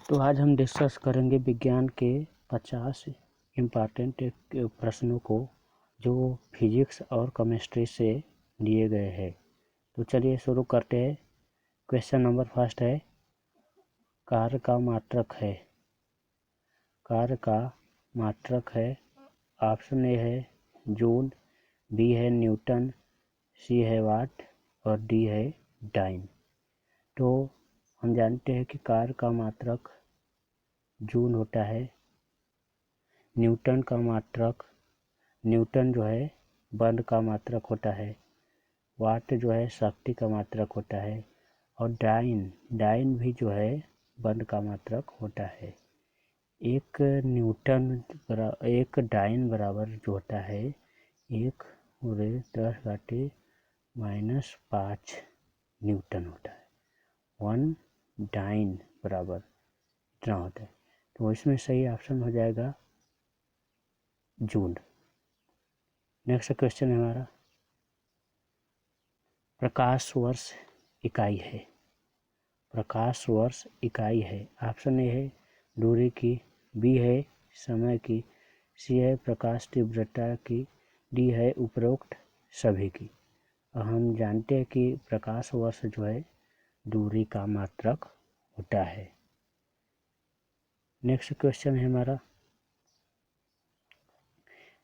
तो आज हम डिस्कस करेंगे विज्ञान के 50 इम्पॉर्टेंट प्रश्नों को जो फिजिक्स और केमिस्ट्री से लिए गए हैं। तो चलिए शुरू करते हैं। क्वेश्चन नंबर फर्स्ट है, कार्य का मात्रक है। कार्य का मात्रक है, ऑप्शन ए है जूल, बी है न्यूटन, सी है वाट और डी है डाइन। तो हम जानते हैं कि कार्य का मात्रक जूल होता है। न्यूटन का मात्रक, न्यूटन जो है बल का मात्रक होता है। वाट जो है शक्ति का मात्रक होता है। और डाइन भी जो है बल का मात्रक होता है। एक डाइन बराबर जो होता है 1×10⁻⁻5 न्यूटन होता है। 1 डाइन बराबर इतना होता है। तो इसमें सही ऑप्शन हो जाएगा जूल। नेक्स्ट क्वेश्चन है हमारा, प्रकाश वर्ष इकाई है। प्रकाश वर्ष इकाई है। ऑप्शन ए है दूरी की, बी है समय की, सी है प्रकाश तीव्रता की, डी है उपरोक्त सभी की। हम जानते हैं कि प्रकाश वर्ष जो है दूरी का मात्रक होता है। नेक्स्ट क्वेश्चन है हमारा,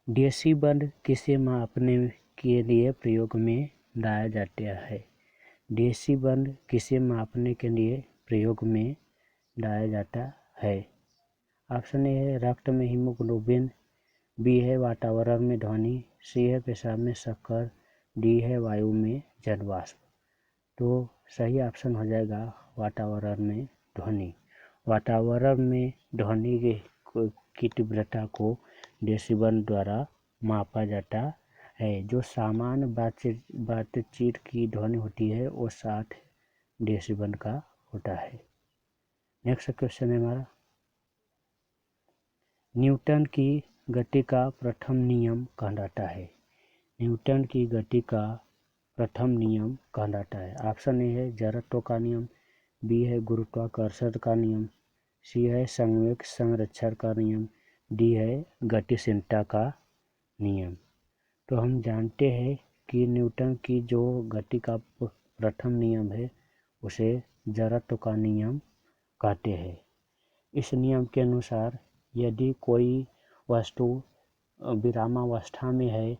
डेसिबल किसे मापने के लिए प्रयोग में लाया जाता है। डेसिबल किसे मापने के लिए प्रयोग में लाया जाता है। ऑप्शन ए है रक्त में हीमोग्लोबिन, बी है वातावरण में ध्वनि, सी है पेशाब में शक्कर, डी है वायु में जल वाष्प। तो सही ऑप्शन हो जाएगा वातावरण में ध्वनि। वातावरण में ध्वनि की तीव्रता को डेसिबल द्वारा मापा जाता है। जो सामान्य बातचीत की ध्वनि होती है वो 60 डेसिबल का होता है। नेक्स्ट क्वेश्चन है हमारा, न्यूटन की गति का प्रथम नियम कहलाता है। न्यूटन की गति का प्रथम नियम कहलाता है। ऑप्शन ए है जड़त्व का नियम, बी है गुरुत्वाकर्षण का नियम, सी है संवेग संरक्षण का नियम, डी है गतिशीलता का नियम। तो हम जानते हैं कि न्यूटन की जो गति का प्रथम नियम है उसे जड़त्व का नियम कहते हैं। इस नियम के अनुसार यदि कोई वस्तु विरामावस्था में है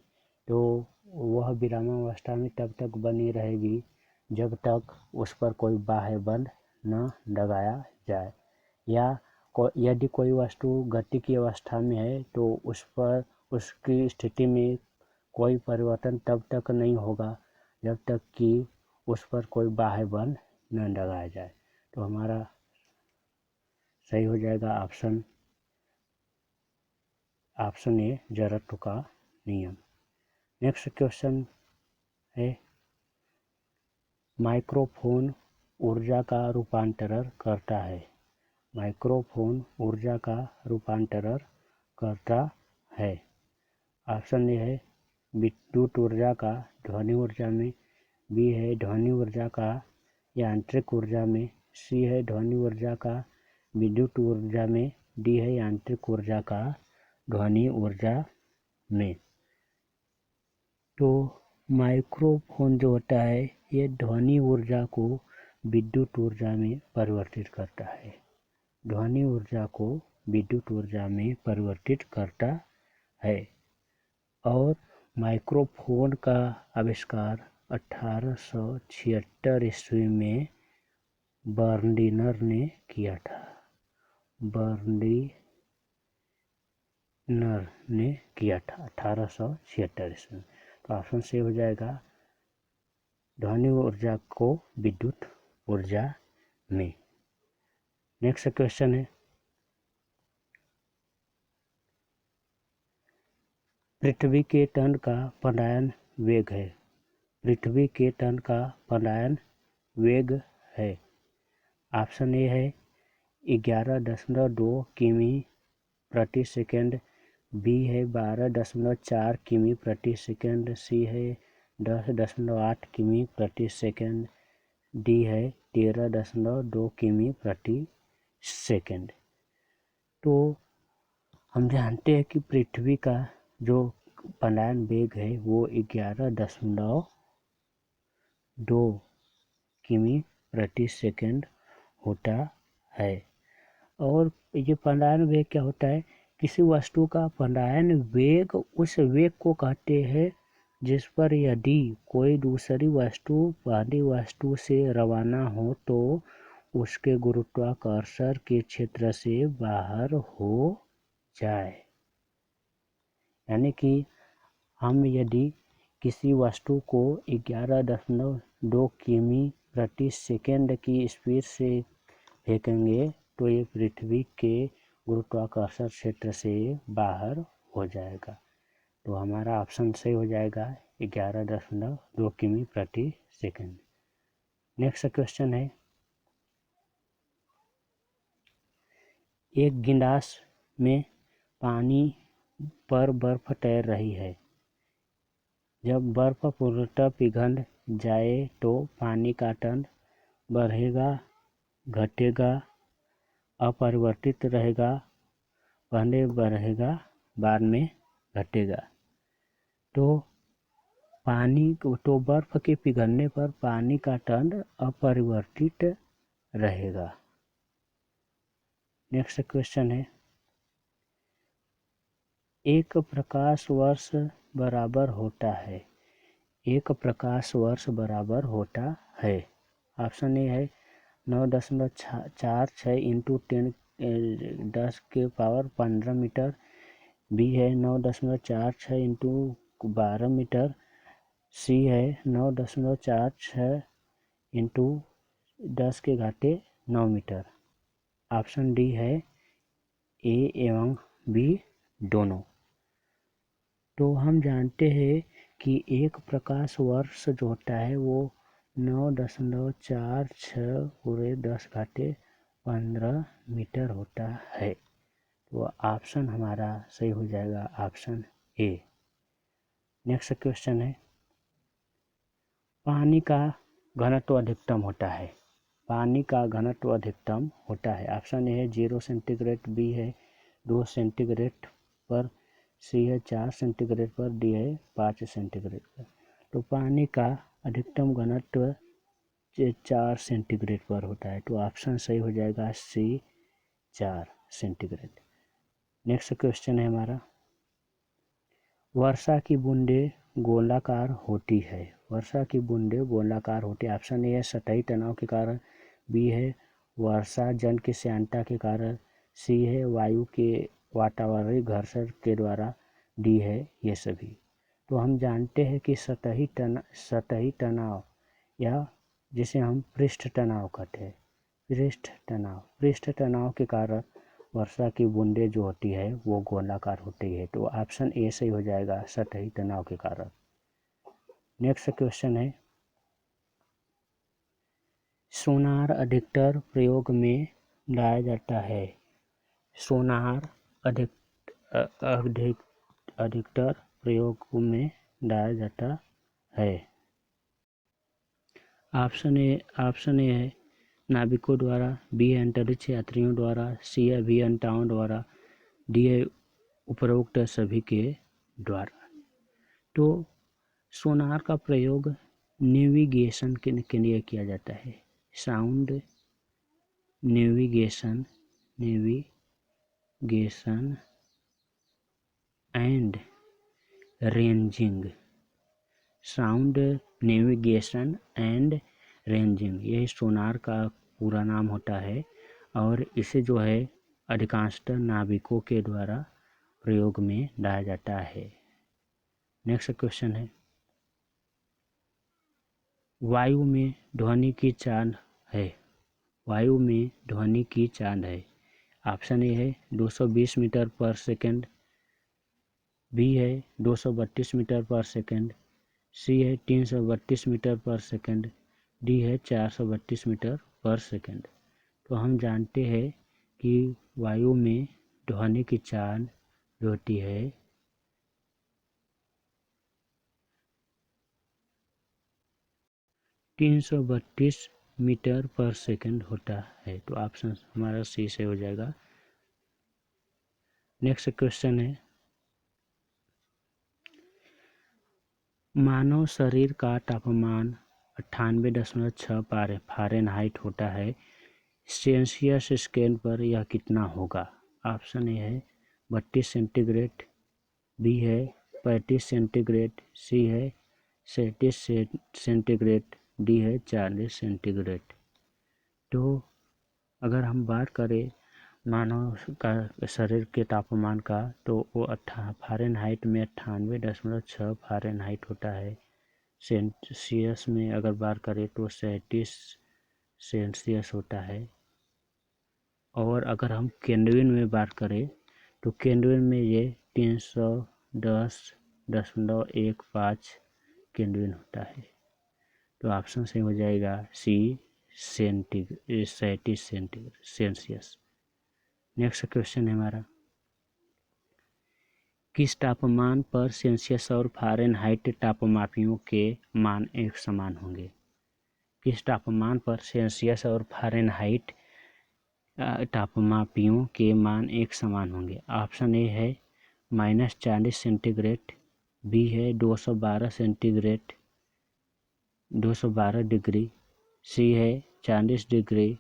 तो वह विरामावस्था में तब तक बनी रहेगी जब तक उस पर कोई बाह्य बल न लगाया जाए, या यदि कोई वस्तु गति की अवस्था में है तो उस पर उसकी स्थिति में कोई परिवर्तन तब तक नहीं होगा जब तक कि उस पर कोई बाह्य बल न लगाया जाए। तो हमारा सही हो जाएगा ऑप्शन ए जड़त्व का नियम। नेक्स्ट क्वेश्चन है, माइक्रोफोन ऊर्जा का रूपांतरण करता है। माइक्रोफोन ऊर्जा का रूपांतरण करता है। ऑप्शन ए है विद्युत ऊर्जा का ध्वनि ऊर्जा में, बी है ध्वनि ऊर्जा का यांत्रिक ऊर्जा में, सी है ध्वनि ऊर्जा का विद्युत ऊर्जा में, डी है यांत्रिक ऊर्जा का ध्वनि ऊर्जा में। तो माइक्रोफोन जो होता है ये ध्वनि ऊर्जा को विद्युत ऊर्जा में परिवर्तित करता है। ध्वनि ऊर्जा को विद्युत ऊर्जा में परिवर्तित करता है। और माइक्रोफोन का आविष्कार 1876 ईस्वी में बर्लिनर ने किया था। बर्लिनर ने किया था 1876 ईस्वी में। तो ऑप्शन से हो जाएगा ध्वनि ऊर्जा को विद्युत ऊर्जा में। नेक्स्ट क्वेश्चन है, पृथ्वी के तल का पलायन वेग है। पृथ्वी के तल का पलायन वेग है। ऑप्शन ए है 11.2 किमी प्रति सेकंड, बी है 12.4 किमी प्रति सेकंड, सी है 10.8 किमी प्रति सेकंड, डी है 13.2 किमी प्रति सेकेंड। तो हम जानते हैं कि पृथ्वी का जो पलायन वेग है वो 11.2 किमी प्रति सेकेंड होता है। और ये पलायन वेग क्या होता है? किसी वस्तु का पलायन वेग उस वेग को कहते हैं जिस पर यदि कोई दूसरी वस्तु पहली वस्तु से रवाना हो तो उसके गुरुत्वाकर्षण के क्षेत्र से बाहर हो जाए। यानी कि हम यदि किसी वस्तु को 11.2 किमी प्रति सेकेंड की स्पीड से फेंकेंगे तो ये पृथ्वी के गुरुत्वाकर्षण क्षेत्र से बाहर हो जाएगा। तो हमारा ऑप्शन सही हो जाएगा 11.2 किमी प्रति सेकेंड। नेक्स्ट क्वेश्चन है, एक गिलास में पानी पर बर्फ तैर रही है। जब बर्फ पूर्णतः पिघल जाए तो पानी का टन बढ़ेगा, घटेगा, अपरिवर्तित रहेगा, पहले बढ़ेगा बाद में घटेगा। तो बर्फ के पिघलने पर पानी का टन अपरिवर्तित रहेगा। नेक्स्ट क्वेश्चन है, एक प्रकाश वर्ष बराबर होता है। एक प्रकाश वर्ष बराबर होता है। ऑप्शन ए है 9.46 इंटू 10⁻15 मीटर। बी है 9.46 इंटू 12 मीटर। सी है 9.46 इंटू 10⁻9 मीटर। ऑप्शन डी है ए एवं बी दोनों। तो हम जानते हैं कि एक प्रकाश वर्ष जो होता है वो 9.46 पूरे 10⁻15 मीटर होता है। तो ऑप्शन हमारा सही हो जाएगा ऑप्शन ए। नेक्स्ट क्वेश्चन है, पानी का घनत्व अधिकतम होता है। पानी का घनत्व अधिकतम होता है। ऑप्शन ए है 0 सेंटीग्रेड, बी है 2 सेंटीग्रेड पर, सी है 4 सेंटीग्रेड पर, डी है 5 सेंटीग्रेड पर। तो पानी का अधिकतम घनत्व 4 सेंटीग्रेड पर होता है। तो ऑप्शन सही हो जाएगा सी 4 सेंटीग्रेड। नेक्स्ट क्वेश्चन है हमारा, वर्षा की बूंदें गोलाकार होती है। वर्षा की बूंदें गोलाकार होती है। ऑप्शन ए है सतही तनाव के कारण, बी है वर्षा जल की श्यानता के कारण, सी है वायु के वातावरणीय घर्षण के द्वारा, डी है ये सभी। तो हम जानते हैं कि सतही तनाव या जिसे हम पृष्ठ तनाव कहते हैं, पृष्ठ तनाव के कारण वर्षा की बूंदें जो होती है वो गोलाकार होती है। तो ऑप्शन ए सही हो जाएगा सतही तनाव के कारण। नेक्स्ट क्वेश्चन है, सोनार अधिकतर प्रयोग में लाया जाता है। सोनार अधिकतर प्रयोग में लाया जाता है। ऑप्शन ए है नाविकों द्वारा, बी है अंतरिक्ष यात्रियों द्वारा, सी है अभियंताओं द्वारा, डी है उपरोक्त सभी के द्वारा। तो सोनार का प्रयोग नेविगेशन के लिए किया जाता है। Sound navigation and ranging. Sound navigation and ranging यही सोनार का पूरा नाम होता है और इसे जो है अधिकांशतः नाविकों के द्वारा प्रयोग में लाया जाता है। नेक्स्ट क्वेश्चन है, वायु में ध्वनि की चाल है। वायु में ध्वनि की चाल है। ऑप्शन ए है 220 मीटर पर सेकंड, बी है 232 मीटर पर सेकंड, सी है 332 मीटर पर सेकंड, डी है 432 मीटर पर सेकंड। तो हम जानते हैं कि वायु में ध्वनि की चाल जो होती है 332 मीटर पर सेकंड होता है। तो ऑप्शन हमारा सी से हो जाएगा। नेक्स्ट क्वेश्चन है, मानव शरीर का तापमान 98.6 फ़ारेनहाइट होता है, सेल्सियस स्केल पर यह कितना होगा? ऑप्शन ए है 32 सेंटीग्रेड, बी है 35 सेंटीग्रेड, सी है 37 सेंटीग्रेड, डी है 40 सेंटीग्रेड। तो अगर हम बात करें मानव का शरीर के तापमान का, तो वो फ़ारेनहाइट में 98.6 फ़ारेनहाइट होता है। सेल्सियस में अगर बात करें तो 37 सेल्सियस होता है। और अगर हम केल्विन में बात करें तो केल्विन में ये 310.15 केल्विन होता है। तो ऑप्शन से हो जाएगा सी 37 सेल्सियस। नेक्स्ट क्वेश्चन है हमारा, किस तापमान पर सेल्सियस और फ़ारेनहाइट तापमापियों के मान एक समान होंगे? किस तापमान पर सेल्सियस और फ़ारेनहाइट तापमापियों के मान एक समान होंगे? ऑप्शन ए है -40 सेंटीग्रेड, बी है 212 डिग्री, सी है 40 डिग्री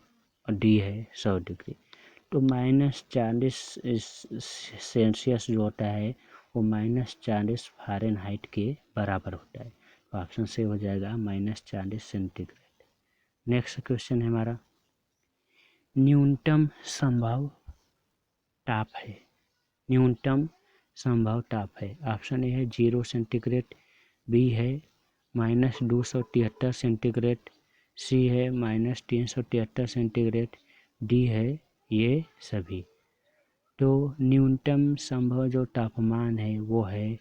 और डी है 100 डिग्री। तो -40 सेल्सियस जो होता है वो -40 फ़ारेनहाइट के बराबर होता है। तो ऑप्शन से हो जाएगा -40 सेंटीग्रेड। नेक्स्ट क्वेश्चन है हमारा, न्यूनतम संभव ताप है। न्यूनतम संभव ताप है। ऑप्शन ए है 0 सेंटीग्रेड, बी है -273 सेंटीग्रेड, सी है -373 सेंटीग्रेड, डी है ये सभी। तो न्यूनतम संभव जो तापमान है वो है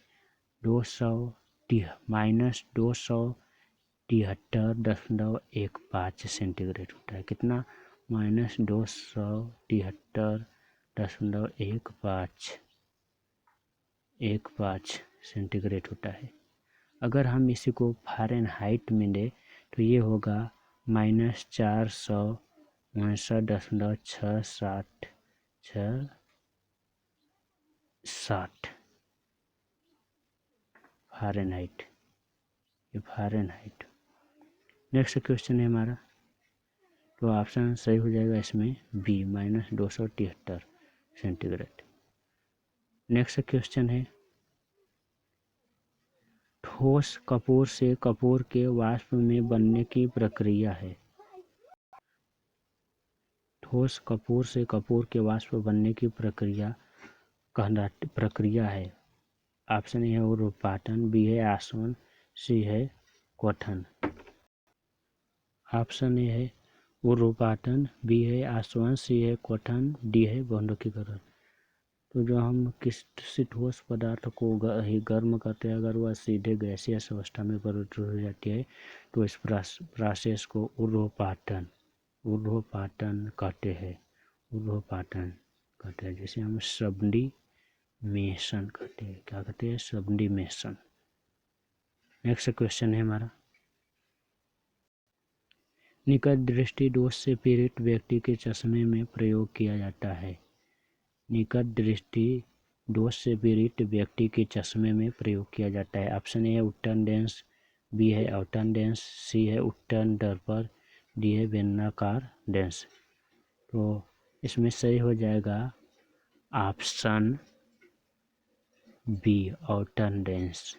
-273.15 सेंटीग्रेड होता है। कितना? -273.15 सेंटीग्रेड होता है। अगर हम इसी को फ़ारेनहाइट में लें तो ये होगा -459.667 फ़ारेनहाइट, ये फ़ारेनहाइट। नेक्स्ट क्वेश्चन है हमारा, तो ऑप्शन सही हो जाएगा इसमें बी -273 सेंटीग्रेड। नेक्स्ट क्वेश्चन है, ठोस कपूर से कपूर के वाष्प में बनने की प्रक्रिया है। ठोस कपूर से कपूर के वाष्प बनने की प्रक्रिया है। ऑप्शन ए है उर्ध्वपातन, बी है आसवन, सी है क्वथन। ऑप्शन ए है उर्ध्वपातन, बी है आसवन, सी है क्वथन, डी है बहुमुखीकरण। तो जो हम किसी ठोस पदार्थ को गर्म करते हैं, अगर वह सीधे गैसियस अवस्था में परिवर्तित हो जाती है तो इस प्रोसेस को उर्ध्वपातन कहते हैं। जैसे हम सब्लिमेशन कहते हैं। क्या कहते हैं? सब्लिमेशन। नेक्स्ट क्वेश्चन है हमारा, निकट दृष्टि दोष से पीड़ित व्यक्ति के चश्मे में प्रयोग किया जाता है। निकट दृष्टि दोष से पीड़ित व्यक्ति के चश्मे में प्रयोग किया जाता है। ऑप्शन ए है उत्तन लेंस, बी है अवतरण लेंस, सी है उत्तन दर्पण, डी है बेलनाकार लेंस। तो इसमें सही हो जाएगा ऑप्शन बी अवतरण लेंस।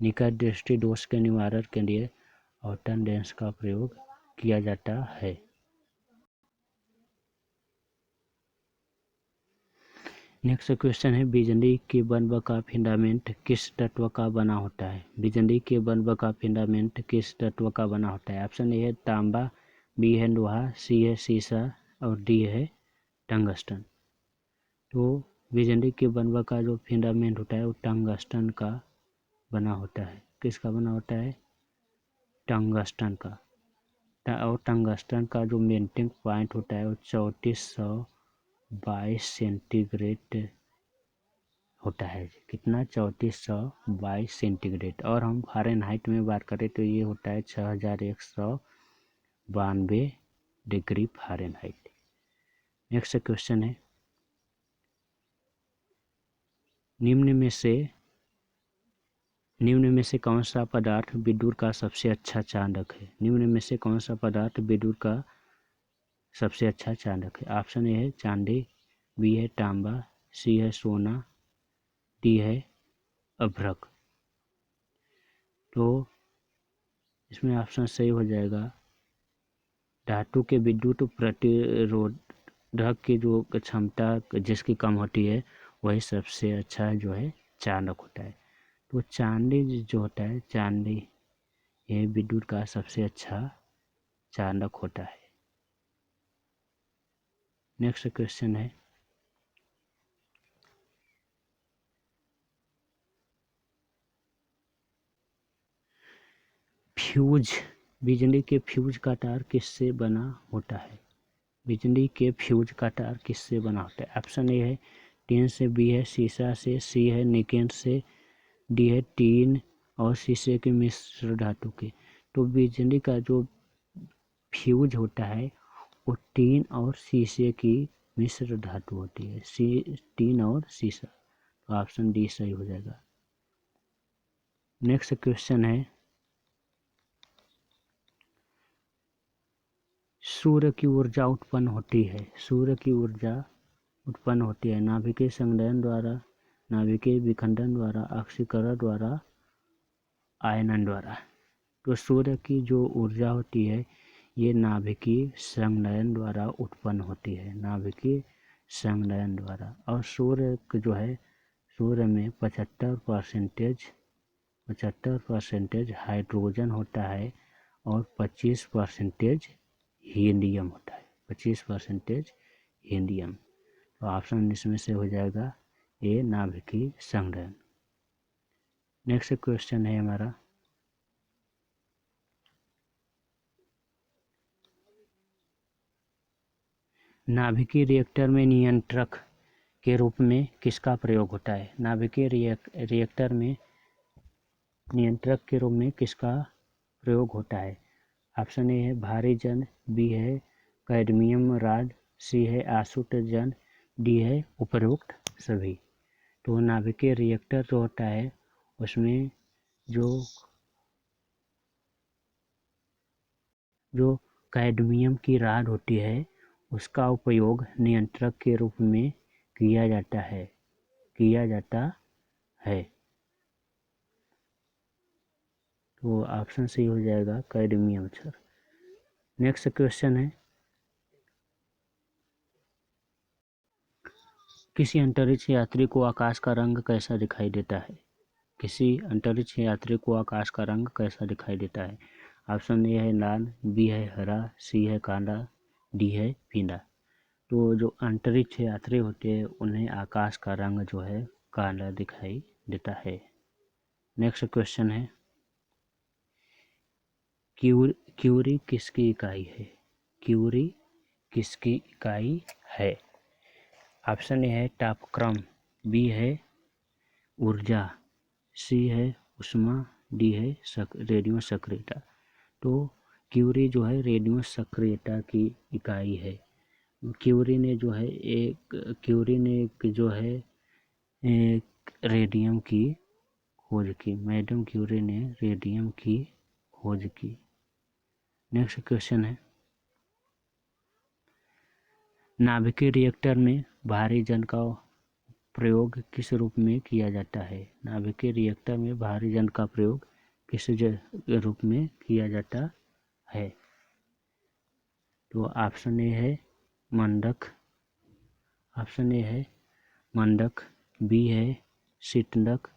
निकट दृष्टि दोष के निवारण के लिए अवतरण लेंस का प्रयोग किया जाता है। नेक्स्ट क्वेश्चन है, बिजली के बल्ब का फिलामेंट किस तत्व का बना होता है? बिजली के बल्ब का फिलामेंट किस तत्व का बना होता है? ऑप्शन ए है तांबा, बी है लोहा, सी है सीसा और डी है टंगस्टन। तो बिजली के बल्ब का जो फिलामेंट होता है वो टंगस्टन का बना होता है। किसका बना होता है? टंगस्टन का। और टंगस्टन का जो मेल्टिंग पॉइंट होता है वो 3422 सेंटीग्रेड होता है। कितना? 3422 सेंटीग्रेड। और हम फ़ारेनहाइट में बात करें तो ये होता है 6192 92 डिग्री फ़ारेनहाइट। नेक्स्ट क्वेश्चन है, निम्न में से कौन सा पदार्थ विद्युत का सबसे अच्छा चालक है? निम्न में से कौन सा पदार्थ विद्युत का सबसे अच्छा चालक है? ऑप्शन ए है चांदी, बी है तांबा, सी है सोना, डी है अभ्रक। तो इसमें ऑप्शन सही हो जाएगा धातु के विद्युत प्रतिरोधक की जो क्षमता जिसकी कम होती है वही सबसे अच्छा जो है चालक होता है। तो चांदी जो होता है, चांदी ये विद्युत का सबसे अच्छा चालक होता है। नेक्स्ट क्वेश्चन है, फ्यूज, बिजली के फ्यूज का तार किससे बना होता है? बिजली के फ्यूज का तार किससे बना होता है? ऑप्शन ए है टीन से, बी है शीशा से, सी है निकेल से, डी है टीन और शीशे के मिश्र धातु के। तो बिजली का जो फ्यूज होता है वो टीन और शीशे की मिश्र धातु होती है, टीन और शीशा। तो ऑप्शन डी सही हो जाएगा। नेक्स्ट क्वेश्चन है, सूर्य की ऊर्जा उत्पन्न होती है, सूर्य की ऊर्जा उत्पन्न होती है नाभिकीय संघनन द्वारा, नाभिकीय विखंडन द्वारा, ऑक्सीकरण द्वारा, आयनन द्वारा। तो सूर्य की जो ऊर्जा होती है ये नाभिकीय संघनन द्वारा उत्पन्न होती है, नाभिकीय संघनन द्वारा। और सूर्य जो है, सूर्य में 75% हाइड्रोजन होता है और 25% हीलियम होता है, 25% हीलियम। तो ऑप्शन इसमें से हो जाएगा ए नाभिकीय संघनन। नेक्स्ट क्वेश्चन है हमारा, नाभिकीय रिएक्टर में नियंत्रक के रूप में किसका प्रयोग होता है? नाभिकीय रिएक्टर में नियंत्रक के रूप में किसका प्रयोग होता है? ऑप्शन ए है भारी जन, बी है कैडमियम रॉड, सी है आसुत जन, डी है उपरोक्त सभी। तो नाभिकीय रिएक्टर जो होता है उसमें जो कैडमियम की रॉड होती है उसका उपयोग नियंत्रक के रूप में किया जाता है। तो ऑप्शन सही हो जाएगा कैडमियम सर। नेक्स्ट क्वेश्चन है, किसी अंतरिक्ष यात्री को आकाश का रंग कैसा दिखाई देता है? किसी अंतरिक्ष यात्री को आकाश का रंग कैसा दिखाई देता है? ऑप्शन ए है लाल, बी है हरा, सी है काला, डी है पीला। तो जो अंतरिक्ष यात्री होते हैं उन्हें आकाश का रंग जो है काला दिखाई देता है। नेक्स्ट क्वेश्चन है, क्यूरी किसकी इकाई है? क्यूरी किसकी इकाई है? ऑप्शन ए है तापक्रम, बी है ऊर्जा, सी है उष्मा, डी है रेडियो सक्रियता। तो क्यूरी जो है रेडियो सक्रियता की इकाई है। क्यूरी ने रेडियम की खोज की, मैडम क्यूरी ने रेडियम की खोज की। नेक्स्ट क्वेश्चन है, नाभिकीय रिएक्टर में भारी जन का प्रयोग किस रूप में किया जाता है? नाभिकीय रिएक्टर में भारी जन का प्रयोग किस रूप में किया जाता है? तो ऑप्शन ए है मंडक, बी है शीतलक,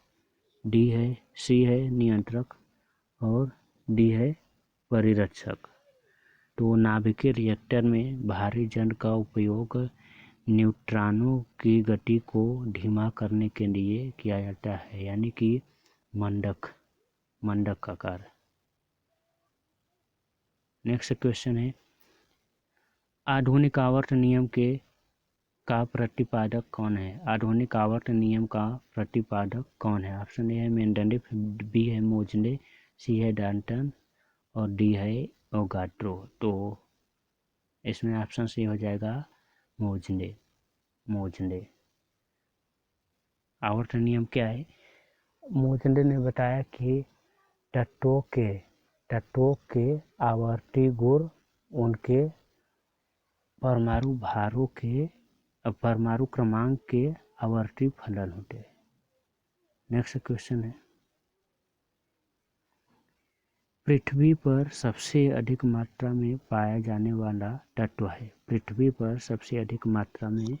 सी है नियंत्रक और डी है परिरक्षक। तो नाभिकीय रिएक्टर में भारी जन का उपयोग न्यूट्रॉनों की गति को धीमा करने के लिए किया जाता है, यानी कि मंडक का कार्य। नेक्स्ट क्वेश्चन है, आधुनिक आवर्त नियम का प्रतिपादक कौन है? आधुनिक आवर्त नियम का प्रतिपादक कौन है? ऑप्शन ए है मेंडलीफ, बी है मोजले, सी है डाल्टन और डी है ओगाट्रो। तो इसमें ऑप्शन सी हो जाएगा मोजने। मोजने। आवर्त नियम क्या है? मोजने ने बताया कि तत्वों के आवर्ती गुण उनके परमाणु क्रमांक के आवर्ती फलन होते हैं। नेक्स्ट क्वेश्चन है, पृथ्वी पर सबसे अधिक मात्रा में पाया जाने वाला तत्व है। पृथ्वी पर सबसे अधिक मात्रा में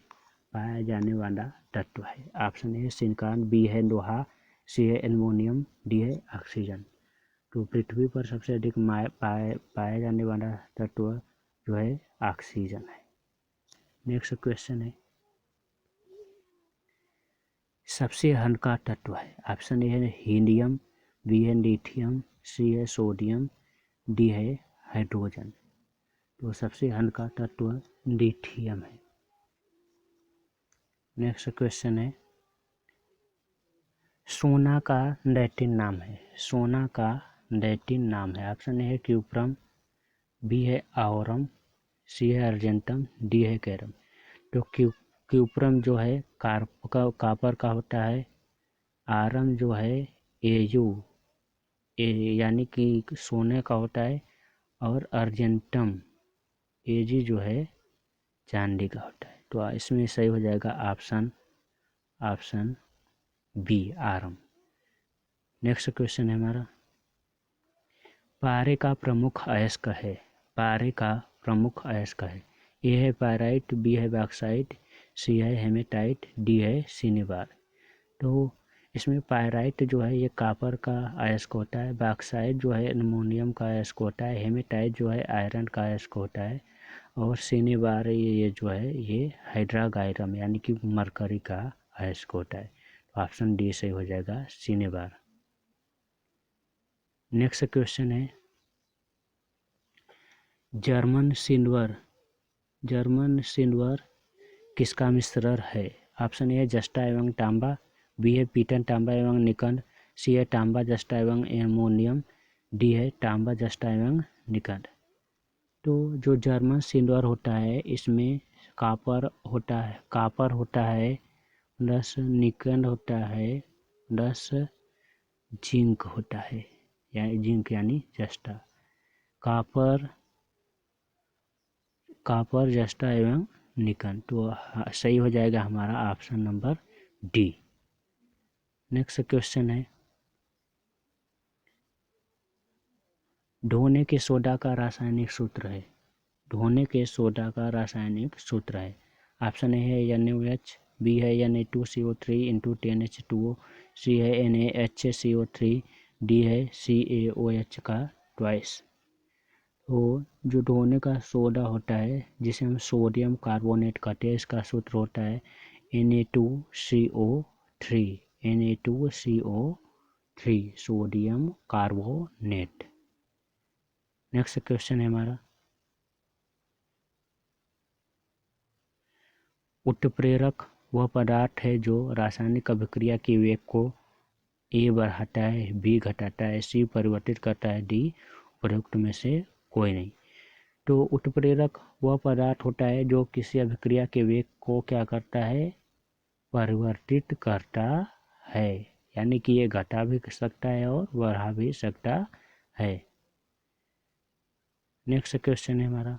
पाया जाने वाला तत्व है। ऑप्शन ए सिलिकॉन, बी है लोहा, सी है एल्युमिनियम, डी है ऑक्सीजन। तो पृथ्वी पर सबसे अधिक पाया जाने वाला तत्व जो है ऑक्सीजन है। नेक्स्ट क्वेश्चन है, सबसे हल्का तत्व है। ऑप्शन ए है हीलियम, बी है लिथियम, सी है सोडियम, डी है हाइड्रोजन। तो सबसे हल्का तत्व लिथियम है। नेक्स्ट क्वेश्चन है, सोना का लैटिन नाम है। सोना का लैटिन नाम है। ऑप्शन ए है क्यूप्रम, बी है आयोरम, सी है अर्जेंटम, डी है कैरम। तो क्यूप्रम जो है कापर का होता है, आरम जो है एयू यानी कि सोने का होता है, और अर्जेंटम एजी जो है चांदी का होता है। तो इसमें सही हो जाएगा ऑप्शन बी आरम। नेक्स्ट क्वेश्चन है हमारा, पारे का प्रमुख अयस्क है। पारे का प्रमुख अयस्क है। ए है पायराइट, बी है बॉक्साइट, सी है हेमेटाइट, डी है सिनेबार। तो इसमें पायराइट जो है ये कॉपर का अयस्क होता है, बॉक्साइट जो है एल्युमिनियम का अयस्क होता है, हेमेटाइट जो है आयरन का अयस्क होता है, और सिनेबार ये जो है ये हाइड्रागायरम यानी कि मरकरी का अयस्क होता है। तो ऑप्शन डी सही हो जाएगा सिनेबार। नेक्स्ट क्वेश्चन है, जर्मन सिल्वर किसका मिश्रण है। ऑप्शन ए है जस्टा एवं तांबा, बी है पीतल तांबा एवं निकल, सी है तांबा जस्टा एवं एल्युमिनियम, डी है तांबा जस्टा एवं निकल। तो जो जर्मन सिल्वर होता है इसमें कॉपर होता है प्लस निकल होता है प्लस जिंक होता है, जिंक यानी जस्टा। कॉपर जस्टा एवं निकल। तो सही हो जाएगा हमारा option number D. Next question है, धोने के सोडा का रासायनिक सूत्र है। धोने के सोडा का रासायनिक सूत्र है। ऑप्शन ए है NaOH, बी है Na2CO3 × 10H2O, सी है NaHCO3, डी है CaOH का ट्वाइस। तो जो धोने का सोडा होता है जिसे हम सोडियम कार्बोनेट कहते हैं, इसका सूत्र होता है Na2CO3 sodium carbonate. Next question है हमारा, उत्प्रेरक वह पदार्थ है जो रासायनिक अभिक्रिया की वेग को ए बढ़ाता है, बी घटाता है, सी परिवर्तित करता है, डी उपरोक्त में से कोई नहीं। तो उत्प्रेरक वह पदार्थ होता है जो किसी अभिक्रिया के वेग को क्या करता है, परिवर्तित करता है, यानी कि ये घटा भी सकता है और बढ़ा भी सकता है। नेक्स्ट क्वेश्चन है हमारा,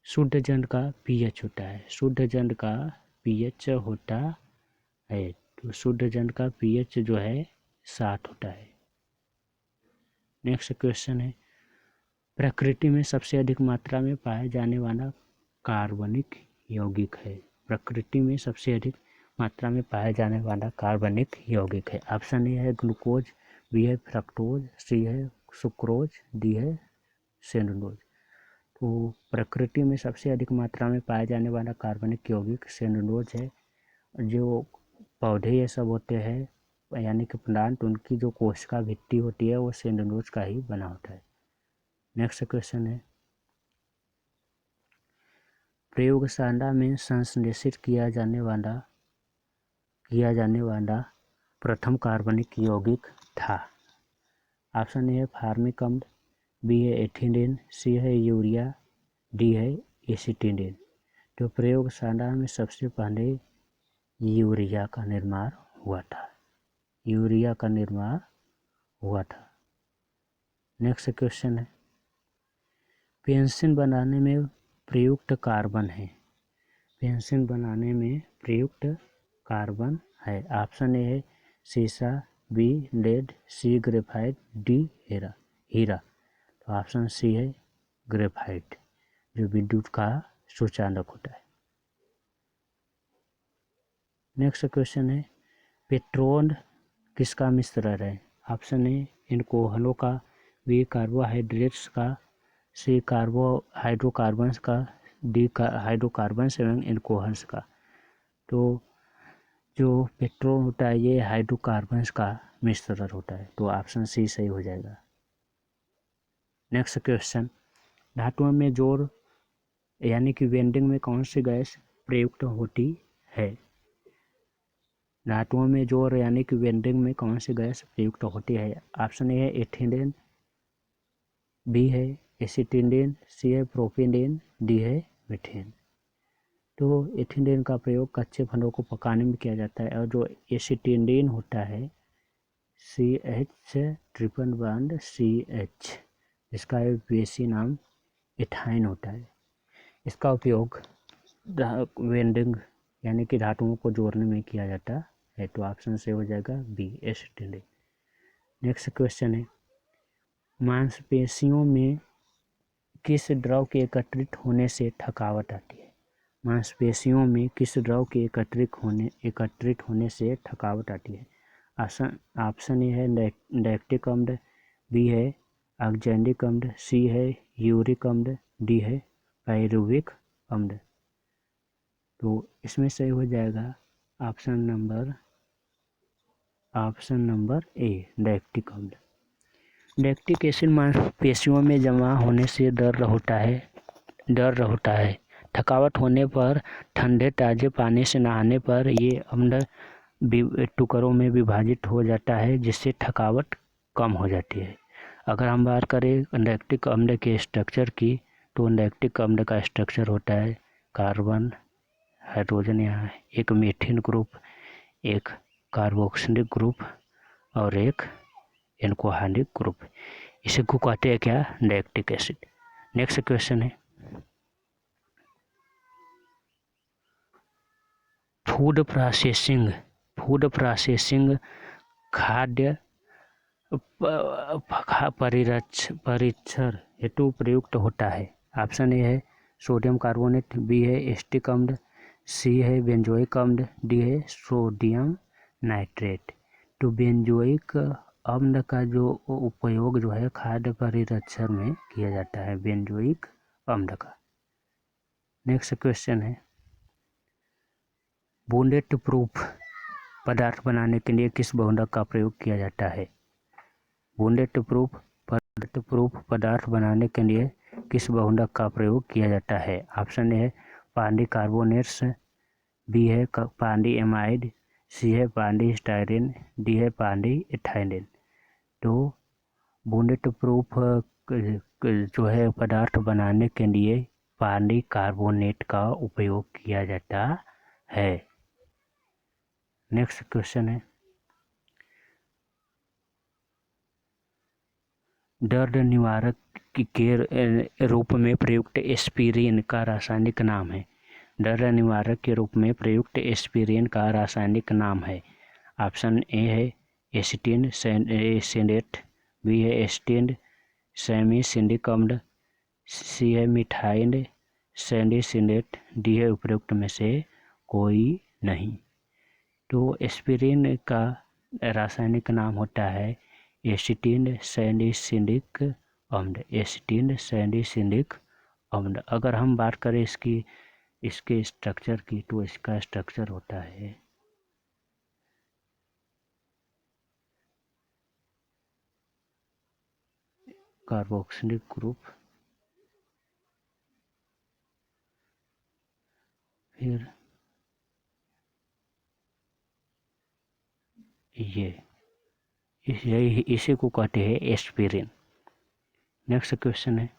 शुद्ध जल का पीएच होता है। शुद्ध जल का पीएच होता है। तो शुद्ध जल का पीएच जो है 7 होता है। नेक्स्ट क्वेश्चन है, प्रकृति में सबसे अधिक मात्रा में पाया जाने वाला कार्बनिक यौगिक है। प्रकृति में सबसे अधिक मात्रा में पाया जाने वाला कार्बनिक यौगिक है। ऑप्शन ए है ग्लूकोज, बी है फ्रक्टोज, सी है सुक्रोज, डी है सेलुलोज। तो प्रकृति में सबसे अधिक मात्रा में पाया जाने वाला कार्बनिक यौगिक सेलुलोज है। जो पौधे ये सब होते हैं यानी कि प्लांट, उनकी जो कोशिका भित्ति होती है वो सेलुलोज का ही बना होता है। नेक्स्ट क्वेश्चन है, प्रयोगशाला में संश्लेषित किया जाने वाला प्रथम कार्बनिक यौगिक था। ऑप्शन ए है फार्मिक अम्ल, बी है एथिलीन, सी है यूरिया, डी है एसिटिलीन। तो प्रयोगशाला में सबसे पहले यूरिया का निर्माण हुआ था, यूरिया का निर्माण हुआ था। नेक्स्ट क्वेश्चन है, पेंसिल बनाने में प्रयुक्त कार्बन है, पेंसिल बनाने में प्रयुक्त कार्बन है। ऑप्शन ए है सीसा, बी लेड, सी ग्रेफाइट, डी हीरा। तो ऑप्शन सी है ग्रेफाइट, जो विद्युत का सुचालक होता है। नेक्स्ट क्वेश्चन है, पेट्रोल किसका मिश्रण है। ऑप्शन ए इनकोहलों का, बी कार्बोहाइड्रेट्स का, सी हाइड्रोकार्बन्स का, डी हाइड्रोकार्बन्स एवं इनकोहल्स का। तो जो पेट्रोल होता है ये हाइड्रोकार्बन्स का मिश्रण होता है, तो ऑप्शन सी सही हो जाएगा। नेक्स्ट क्वेश्चन, धातुओं में जोड़ यानी कि वेल्डिंग में कौन सी गैस प्रयुक्त होती है। धातुओं में जोड़ यानी कि वेल्डिंग में कौन सी गैस प्रयुक्त होती है। ऑप्शन ए है एथिलीन, बी है एसिटिलीन, सी है प्रोपिलीन, डी है मीथेन। तो एथिलीन का प्रयोग कच्चे फलों को पकाने में किया जाता है, और जो एसिटिलीन होता है CH ट्रिपल बॉन्ड CH, इसका बेसी नाम इथाइन होता है। इसका उपयोग वेल्डिंग यानी कि धातुओं को जोड़ने में किया जाता है, तो ऑप्शन से हो जाएगा बी एसिटिलीन। नेक्स्ट क्वेश्चन है, मांसपेशियों में किस द्रव के एकत्रित होने से थकावट आती है। मांसपेशियों में किस द्रव के एकत्रित होने से थकावट आती है। ऑप्शन ए है लैक्टिक अम्ल, बी है ऑक्जेलिक अम्ल, सी है यूरिक अम्ल, डी है पायरुविक अम्ल। तो इसमें सही हो जाएगा ऑप्शन नंबर ए लैक्टिक अम्ल। लैक्टिक एसिड मांसपेशियों में जमा होने से डर होता है। थकावट होने पर ठंडे ताजे पानी से नहाने पर ये अम्ल टुकड़ों में विभाजित हो जाता है, जिससे थकावट कम हो जाती है। अगर हम बात करें लैक्टिक अम्ल के स्ट्रक्चर की, तो लैक्टिक अम्ल का स्ट्रक्चर होता है कार्बन, हाइड्रोजन यहाँ है, एक मीथेन ग्रुप, एक कार्बोक्सिलिक ग्रुप और एक एल्कोहलिक ग्रुप। इसी को कहते हैं क्या, लैक्टिक एसिड। नेक्स्ट क्वेश्चन है, फूड प्रोसेसिंग खाद्य परीक्षण हेतु प्रयुक्त होता है। ऑप्शन ए है सोडियम कार्बोनेट, बी है एसिटिक अम्ल, सी है बेंजोइक अम्ल, डी है सोडियम नाइट्रेट। तो बेंजोइक अम्ल का जो उपयोग जो है खाद्य परीक्षण में किया जाता है, बेंजोइक अम्ल का। नेक्स्ट क्वेश्चन है, बुलेट प्रूफ पदार्थ बनाने के लिए किस बहुलक का प्रयोग किया जाता है। बुलेट प्रूफ पदार्थ बनाने के लिए किस बहुलक का प्रयोग किया जाता है। ऑप्शन ए है पानी कार्बोनेट्स, बी है पानी एमाइड, सी है पानी स्टाइरिन, डी है पानी इथाइलिन। तो बुलेट प्रूफ जो है पदार्थ बनाने के लिए पानी कार्बोनेट का उपयोग किया जाता है। नेक्स्ट क्वेश्चन है, दर्द निवारक के रूप में प्रयुक्त एस्पिरिन का रासायनिक नाम है। दर्द निवारक के रूप में प्रयुक्त एस्पिरिन का रासायनिक नाम है। ऑप्शन ए है एसिटिन सैलिसिलेट, बी है एसिटिन सैलिसिलिक अम्ल, सी है मिथाइल सैलिसिलेट, डी है उपरोक्त में से कोई नहीं। तो एस्पिरिन का रासायनिक नाम होता है एसिटिन सैलिसिलिक अम्ल, एसिटिन सैलिसिलिक अम्ल। अगर हम बात करें इसके स्ट्रक्चर की, तो इसका स्ट्रक्चर होता है कार्बोक्सिलिक ग्रुप, फिर इसी को कहते हैं एस्पिरिन। नेक्स्ट क्वेश्चन है,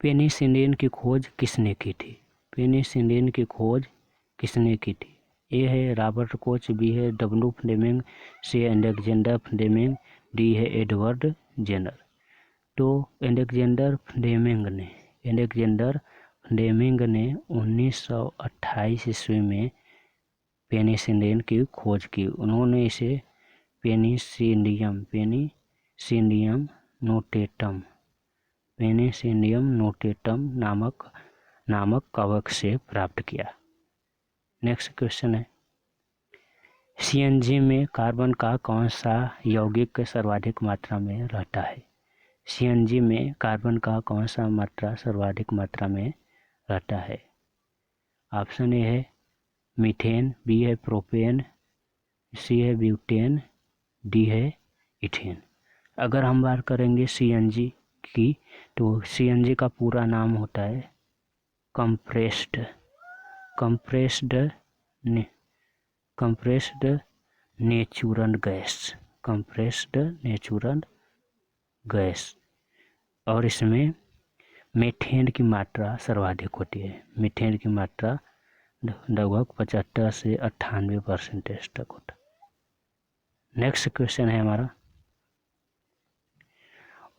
पेनिसिलिन की खोज किसने की थी? पेनिसिलिन की खोज किसने की थी? ए है रॉबर्ट कोच, बी है डब्ल्यू फ्लेमिंग, सी है अलेक्जेंडर फ्लेमिंग, डी है एडवर्ड जेनर। तो अलेक्जेंडर फ्लेमिंग ने 1928 ईस्वी में पेनिसिलिन की खोज की। उन्होंने इसे पेनिसिलियम नोटेटम नामक कवक से प्राप्त किया। नेक्स्ट क्वेश्चन है, सीएनजी में कार्बन का कौन सा यौगिक सर्वाधिक मात्रा में रहता है? सीएनजी में कार्बन का कौन सा मात्रा सर्वाधिक मात्रा में रहता है? ऑप्शन ए है मीथेन, बी है प्रोपेन, सी है ब्यूटेन, डी है इथेन। अगर हम बात करेंगे सीएनजी की, तो सीएनजी का पूरा नाम होता है कंप्रेस्ड नेचुरल गैस, और इसमें मीथेन की मात्रा सर्वाधिक होती है। मीथेन की मात्रा लगभग 75 से 98% तक होता है। नेक्स्ट क्वेश्चन है हमारा,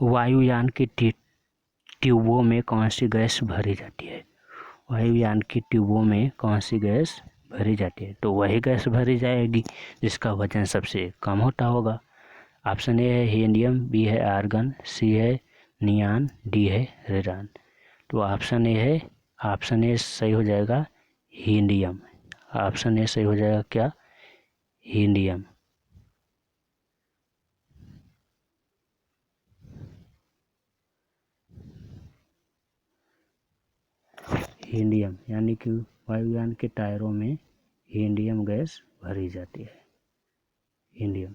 वायुयान की ट्यूबों में कौन सी गैस भरी जाती है? वायुयान की ट्यूबों में कौन सी गैस भरी जाती है? तो वही गैस भरी जाएगी जिसका वजन सबसे कम होता होगा। ऑप्शन ए है हीलियम, बी है आर्गन, सी है नियान, डी है रेडान। तो ऑप्शन ए सही हो जाएगा हीलियम। ऑप्शन ए सही हो जाएगा क्या? हीलियम। हीलियम यानी कि वायुयान के टायरों में हीलियम गैस भरी जाती है, हीलियम।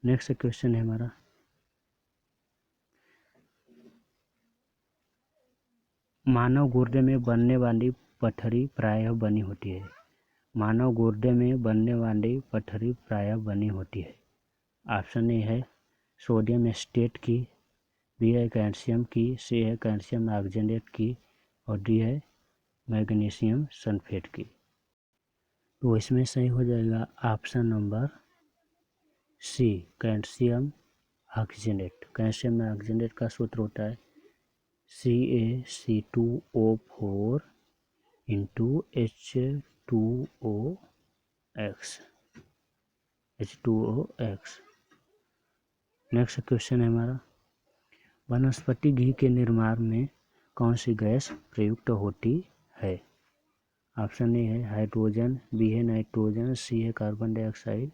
नेक्स्ट क्वेश्चन है हमारा, मानव गुर्दे में बनने वाली पथरी प्रायः बनी होती है। मानव गुर्दे में बनने वाली पथरी प्रायः बनी होती है। ऑप्शन ए है सोडियम एस्टेट की, बी है कैल्शियम की, सी है कैल्शियम ऑक्जेनेट की, और डी है मैग्नीशियम सल्फेट की। तो इसमें सही हो जाएगा option number C, calcium oxalate. Calcium oxalate का सूत्र होता है CaC2O4 into H2OX। Next question है हमारा, वनस्पति घी के निर्माण में कौन सी गैस प्रयुक्त होती है? ऑप्शन ए है हाइड्रोजन, बी है नाइट्रोजन, सी है कार्बन डाइऑक्साइड,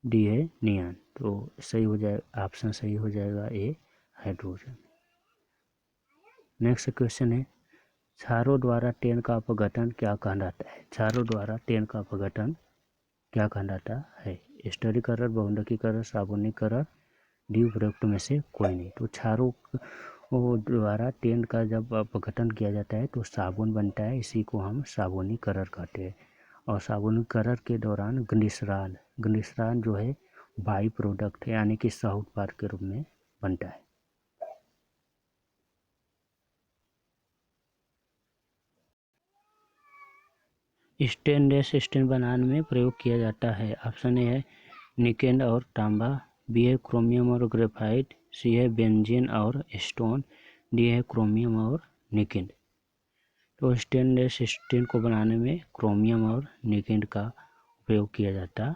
डी है नियान। तो सही हो जाएगा, ऑप्शन सही हो जाएगा ए हाइड्रोजन। नेक्स्ट क्वेश्चन है, क्षारों द्वारा टेन का अपघटन क्या कहलाता है? क्षारों द्वारा टेन का अपघटन क्या कहलाता है? स्टरीकरण, बहुलकीकरण, साबुनीकरण, डी उपरोक्त में से कोई नहीं। तो क्षारों द्वारा टेन का जब अपघटन किया जाता है तो साबुन बनता है, इसी को हम साबुनीकरण कहते हैं। और साबुनीकरण के दौरान ग्लिसरॉल जो है बाई प्रोडक्ट यानी कि सह उत्पाद के रूप में बनता है। स्टेनलेस स्टील बनाने में प्रयोग किया जाता है। ऑप्शन ए है निकेल और तांबा, बी है क्रोमियम और ग्रेफाइट, सी है बेंजीन और स्टोन, डी है क्रोमियम और निकेल। तो स्टेनलेस स्टील को बनाने में क्रोमियम और निकेल का उपयोग किया जाता